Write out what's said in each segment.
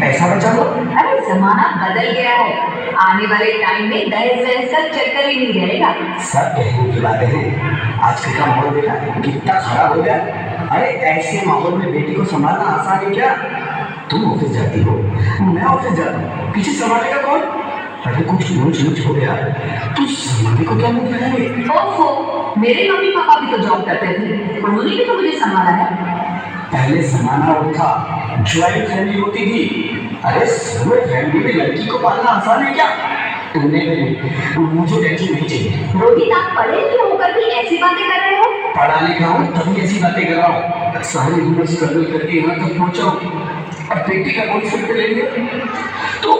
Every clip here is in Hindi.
पैसा बचा लो। अरे जमाना बदल गया है, आने वाले टाइम में दहेज वहेज का चक्कर ही नहीं रहेगा। सब कहने की बातें हैं, आजकल का माहौल देखा कितना खराब हो गया। अरे ऐसे माहौल में बेटी को संभालना आसान है क्या? तुम ऑफिस जाती हो, मैं ऑफिस जाता हूँ, पीछे संभालेगा कौन? अरे कुछ ऊंच नीच हो गया तो संभालने को क्या मुंह फैलाएंगे? ओहो, मेरे मम्मी पापा भी तो जॉब करते थे, उन्होंने भी तो मुझे संभाला है। पहले जमाना और था, ज्वाइंट फैमिली होती थी। अरे सभी फैमिली में लड़की को पालना आसान है क्या? मुझे टेंशन नहीं चाहिए। रोहित, आप पढ़े लिखे होकर भी ऐसी बातें कर रहे हो? पढ़ा लिखा हूँ तभी ऐसी बातें कर रहा हूँ। सारी उम्र स्ट्रगल करके यहाँ तक पहुँचा हूँ। अब बेटी का कोई सिर पे लेंगे तो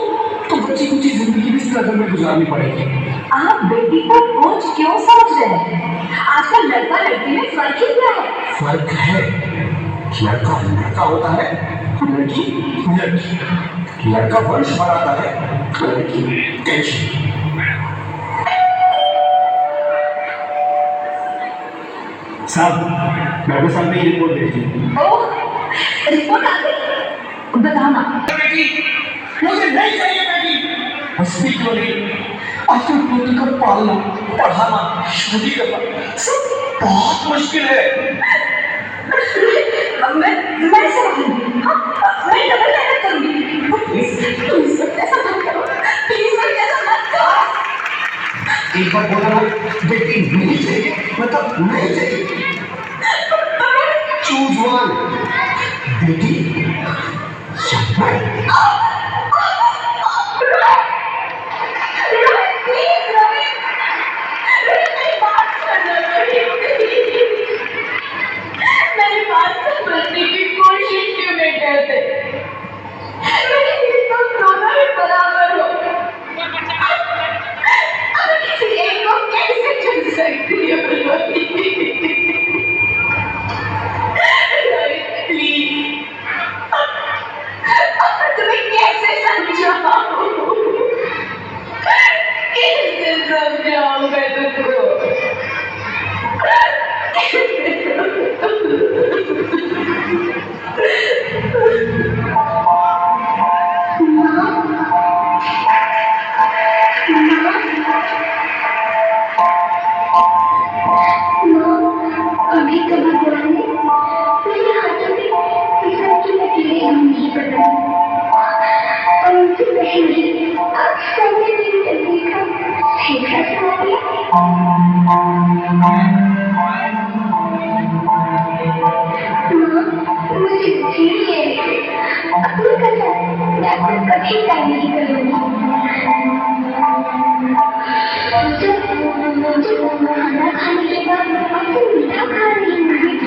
बच्ची कुछ जिंदगी भी स्ट्रगल में गुजारनी पड़ेगी। आप बेटी को बोझ क्यों समझ रहे हैं? आजकल लड़का लड़की में फर्क ही क्या है? फर्क है, लड़का लड़का होता है, लड़की लड़की। लड़का वंश बढ़ाता है, लड़की टेंशन। साहब, डॉक्टर साहब ने रिपोर्ट भेजी। ओह, रिपोर्ट आ गई? बताओ ना। मुझे नहीं चाहिए बेटी। हंसती क्यों नहीं? आजकल बेटी को पालना, पढ़ाना, शादी करना सब बहुत मुश्किल है। मैं समझूंगी। हाँ, मैं डबल मेहनत करूंगी। प्लीज ऐसा मत करो, प्लीज ऐसा मत करो। एक बार बोला ना, बेटी नहीं चाहिए मतलब नहीं चाहिए। चूज वन, बेटी या मैं। मेरी बात समझने की कोशिश क्यों नहीं करते? मेरे लिए तो दोनों ही बराबर हो। अब किसी एक को कैसे चुन सकती हो? प्लीज, तुम्हें कैसे समझाऊं? कैसे समझाऊं मैं तुमको? अभी कभी बोले मेरे हाथों में किसी की लकीरें नहीं पता और उनसे पहले अब समय मेरी तस्वीर का सीधा सुना दिया। मुझे धीरे अपनी कसम मैं आपको कभी तय नहीं करूंगी। खाना खाने के बाद आपको मीठा खा रही होगी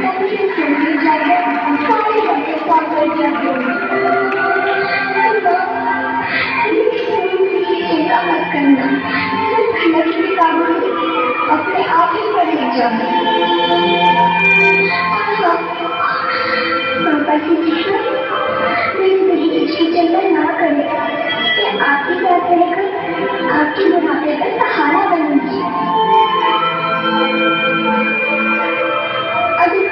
तभी से सोने जाकर सारी बातें साफ कर दिया चिंता मत करना, खाने की किताबों अपने आप ही पढ़ ले जाऊंगी। पापा से पूछो मेरी दहेज की चिंता ना करें, मैं आपके साथ रहकर आपके बुढ़ापे का सहारा बनूंगी। अगर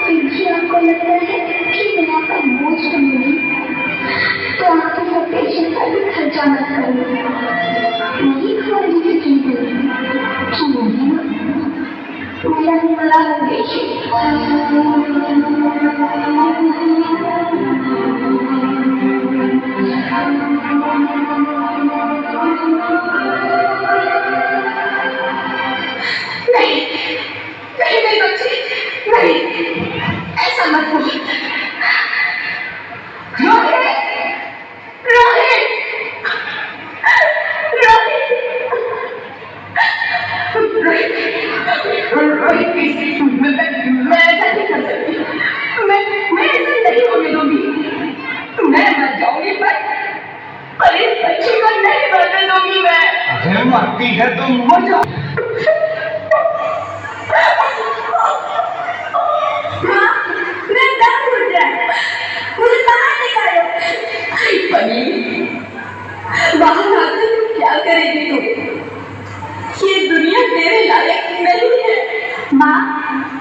फिर भी आपको लगता है कि मैं आपका बोझ बनूंगी तो आपके ऑपरेशन का भी खर्चा मत करूंगी। नहीं खोलने की चीज मेरा बड़ा उद्देश्य नहीं बच्चे, नहीं, ऐसा मत बोलो। मैं ऐसा नहीं कर सकती। मैं ऐसा नहीं होने दूंगी। मैं मर जाऊंगी पर इस बच्चे को नहीं मरने दूंगी मैं। अरे मरती है तो मर जाओ। मैं दम घुट गया, मुझे बाहर निकालो। पनीर, बाहर आकर तुम क्या करेगी तुम? ये दुनिया तेरे लायक नहीं है। माँ,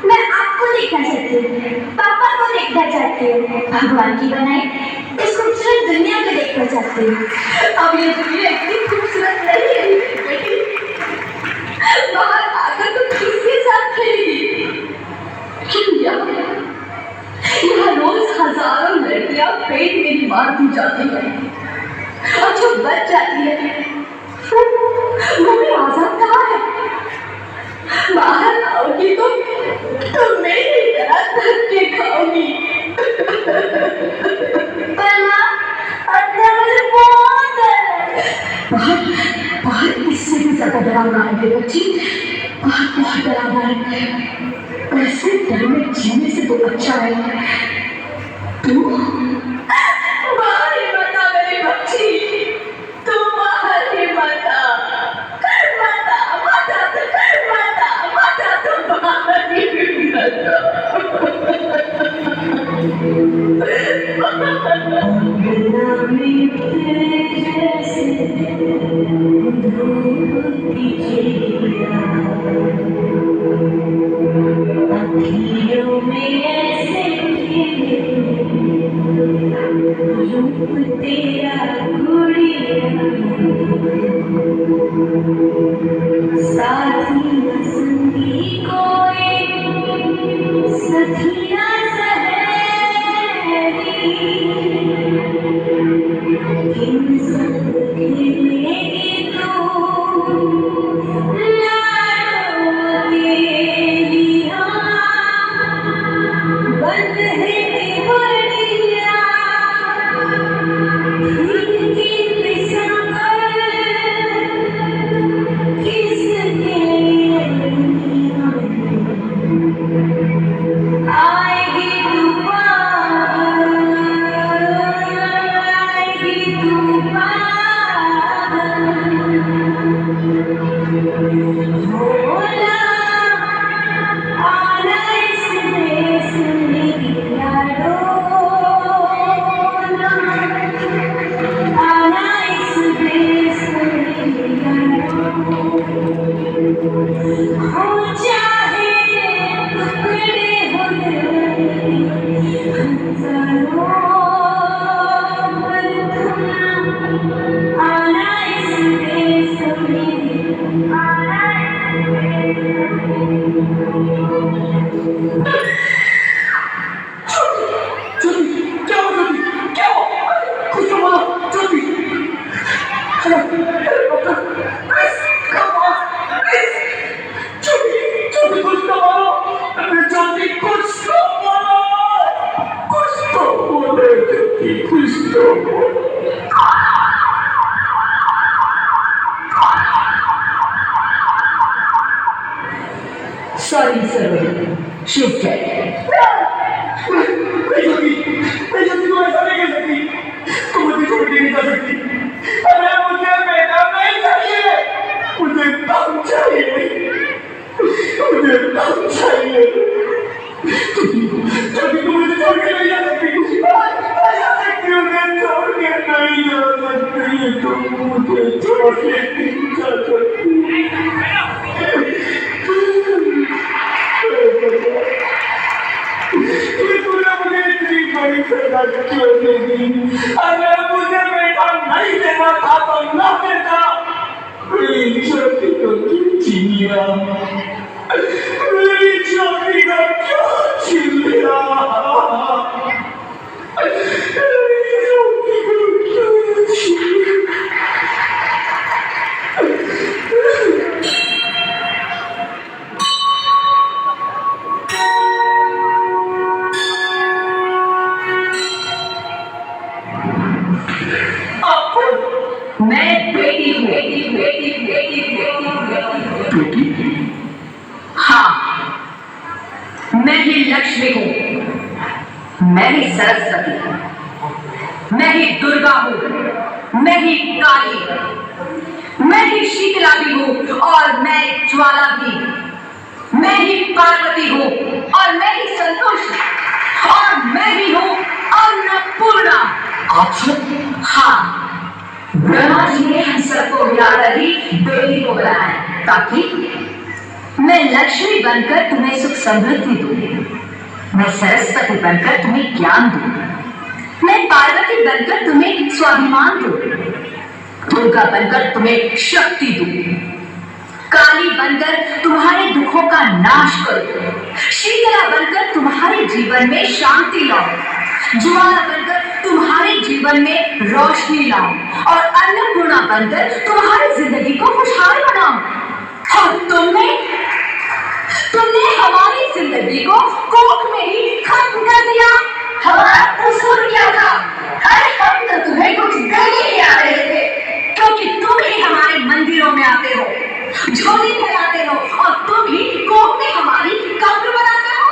मैं आपको देखना चाहती हूँ, पापा को देखना चाहती हूँ। भगवान की बनाई इस खूबसूरत दुनिया एक बजाते अब ये दुनिया इतनी खूबसूरत नहीं है बेटी। बाहर आकर तुम किसके साथ खेलेगी? यहाँ रोज हजारों लड़कियां पेट में ही मार दी जाती है और जो बच जाती है वो भी आजाद कहाँ है? बाहर आओगी तो मेरी तरह धक्के खाओगी। पर माँ, अंदर मुझे बहुत डर है। बाहर इससे भी ज्यादा डरावना है मेरी बच्ची। बाहर बहुत डरावना है। ऐसे डर में जीने से तो अच्छा है तू बाहर ही मत आ मेरी बच्ची। तू बाहर ही मत आ। तू बाहर ही मत आ। अखियों में ऐसे रूप तेरा गुड़िया साथी संगी कोई सखिया सहेली किन संग खेलेगी तू लाडो तेलिया बंद है बढ़िया खिड़की पे संभल किसके आएगी तूफान होला आना इस देश में यारो आना इस देश में यारो हो चाहे टुकड़े हो हजारों पर तुम आना इस देश में आना इस सॉरी सर शुभ क्या मैं जल्दी को ऐसा नहीं कर सकती। तुम मुझे छोड़ के नहीं जा सकती। अरे मुझे बेटा नहीं चाहिए। मुझे दम चाहिए। मुझे दम चाहिए। जल्दी तुम मुझे छोड़ के नहीं जा सकती। मुझे छोड़ के नहीं जा सकती। तुम मुझे छोड़ के नहीं जा सकती। अगर मुझे बेटा नहीं देना था तो ना देता। मेरी छोटी को क्यों छीन लिया? मेरी छोटी को क्यों छीन लिया? मेरी छोटी को क्यों छीन लिया? मैं बेटी हूँ। बेटी? हाँ, मैं ही लक्ष्मी हूँ। मैं ही सरस्वती हूँ। मैं ही दुर्गा हूँ। मैं ही काली। मैं ही शीतला भी हूँ और मैं ज्वाला भी। मैं ही पार्वती हूँ और मैं ही संतोष और मैं ही हूँ अन्नपूर्णा। अच्छा? हाँ, ब्रह्मा जी ने हम सबको याद रही बेटी को बनाया ताकि मैं लक्ष्मी बनकर तुम्हें सुख समृद्धि दूँ। मैं सरस्वती बनकर तुम्हें ज्ञान दूँ। मैं पार्वती काली बनकर तुम्हें स्वाभिमान दूं, दुर्गा बनकर तुम्हें शक्ति दूं, काली बनकर तुम्हारे दुखों का नाश करूं, शीतला बनकर तुम्हारे जीवन में शांति लाऊं, ज्वाला बनकर तुम्हारे जीवन में रोशनी लाऊं और अन्नपूर्णा बनकर तुम्हारी जिंदगी को खुशहाल बनाऊं। और तुमने हमारी जिंदगी को कोख में ही खत्म कर दिया। हमारा कसूर क्या था? अरे हम तो तुम्हें कुछ देने ही आ रहे थे, क्योंकि तुम ही हमारे मंदिरों में आते हो, झोली फैलाते हो और तुम ही कोख में हमारी कब्र बनाते हो।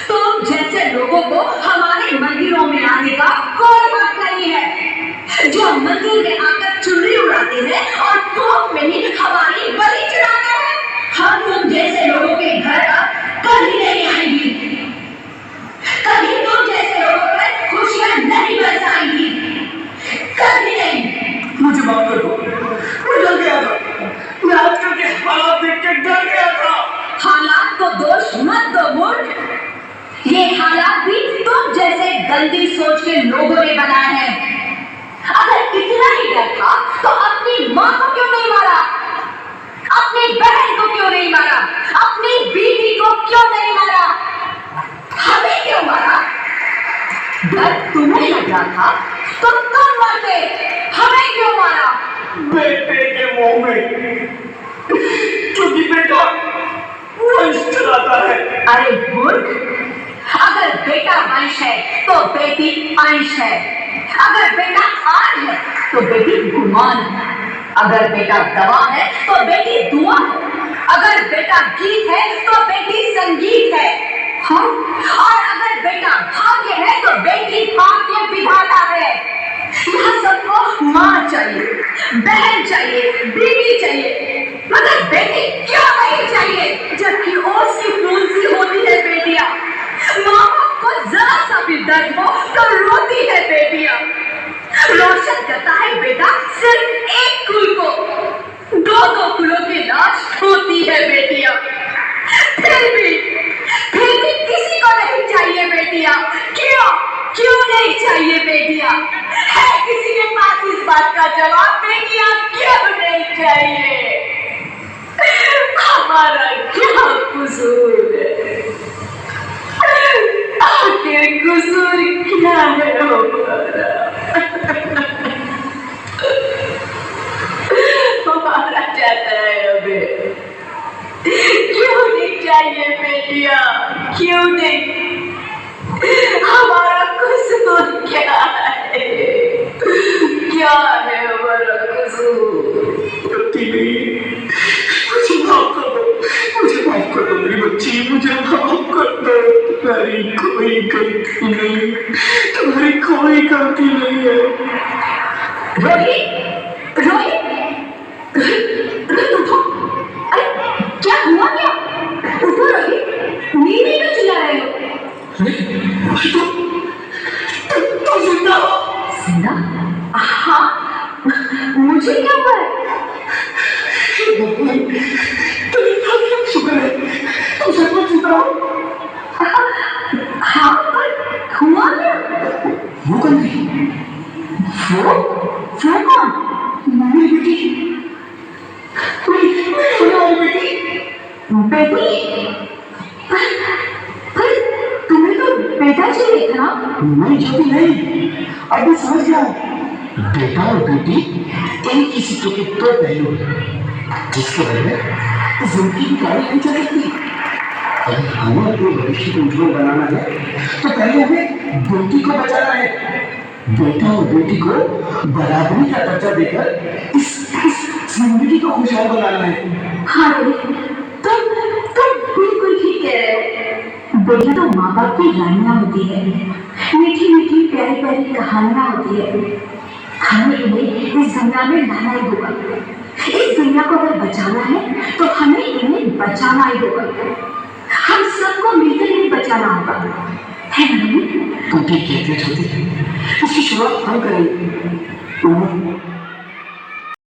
तुम जैसे लोगों को हमारे मंदिरों में आने का कोई हक नहीं है, जो मंदिर में आकर चुनरी उड़ाते हैं और कोख में ही हमारी बलि चढ़ाते हैं। हम तुम जैसे लोगों के घर कभी नहीं आएंगी, कभी तुम जैसे लोगों पर खुशियां नहीं बरसाएंगी, कभी नहीं। मुझे माफ कर दो, मैं डर गया था, मैं आजकल के हालात देख के डर गया था। हालात को दोष मत दो मूर्ख, ये हालात भी तुम जैसे गंदी सोच के लोगों ने बनाए हैं। अगर इतना ही डर था तो अपनी माँ को क्यों नहीं मारा, अपनी बहन को क्यों नहीं मारा, अपनी बीवी को क्यों नहीं मारा, हमें क्यों मारा? डर तुम्हें लग रहा था तो तुम मरते, हमें क्यों मारा? बेटे के मुंह में, क्योंकि बेटा वंश चलाता है। अरे मूर्ख, अगर बेटा वंश है तो बेटी अंश है, अगर बेटा आन है तो बेटी गुमान है, अगर बेटा दवा है तो बेटी दुआ है, अगर बेटा गीत है तो बेटी संगीत है, हाँ? और अगर बेटा भाग्य है तो बेटी भाग्य विधाता है। यहाँ सबको माँ चाहिए, बहन चाहिए, बीवी चाहिए, मगर बेटी क्यों नहीं चाहिए? जबकि ओस की फूल सी होती है बेटियां, माँ बाप को जरा सा भी दर्द हो तो रोती है बेटियां। रोशन करता है बेटा सिर्फ एक कुल को, दो कुलों की लाश होती है बेटियां। फिर भी किसी को नहीं चाहिए बेटियां। क्यों नहीं चाहिए बेटियां? है किसी के पास इस बात का जवाब? बेटियां क्यों नहीं चाहिए? हमारा क्या कसूर है? आखिर कसूर क्या है हमारा जाता है हमें। क्यों नहीं चाहिए बेटियां? क्यों नहीं? हमारा कसूर क्या है? क्या है हमारा कसूर? मुझे माफ कर दो, मुझे माफ कर दो मेरी बच्ची, मुझे माफ कर दो। तुम्हारी कोई गलती नहीं, तुम्हारी कोई गलती नहीं है। रोहित, रोहित, रोहित उठो। अरे क्या हुआ? क्या उठो रोहित, नींद में क्यों चिल्ला रहे हो? तुम जिंदा हो? जिंदा? हाँ, मुझे क्या हुआ है? शुक्र है तुम सचमुच जिंदा हो। हाँ, पर हुआ क्या? वो कौन थी? वो कौन? मेरी बेटी, मेरी होने वाली बेटी। बेटी? पर तुम्हें तो बेटा चाहिए था। नहीं ज्योति नहीं, अब मैं समझ गया। बेटा और बेटी एक ही सिक्के के दो पहलू हैं, जिसके वजह जिंदगी की गाड़ी नहीं चल सकती। अगर हमें अपने भविष्य को उज्जवल बनाना है तो पहले हमें बेटी को बचाना है। बेटा और बेटी को बराबरी का दर्जा देकर इस जिंदगी को खुशहाल बनाना है। हाँ तुम बिल्कुल ठीक कह रहे हो। बेटी तो माँ बाप की रानियां होती है, मीठी मीठी प्यारी प्यारी कहानियां होती है। हमें इन्हें इस दुनिया में लाना ही होगा। इस दुनिया को अगर बचाना है तो हमें इन्हें बचाना ही होगा। हम सबको मिलकर इन्हें बचाना होगा, है ना? तुम ठीक कहते हो, इसकी शुरुआत हम करेंगे।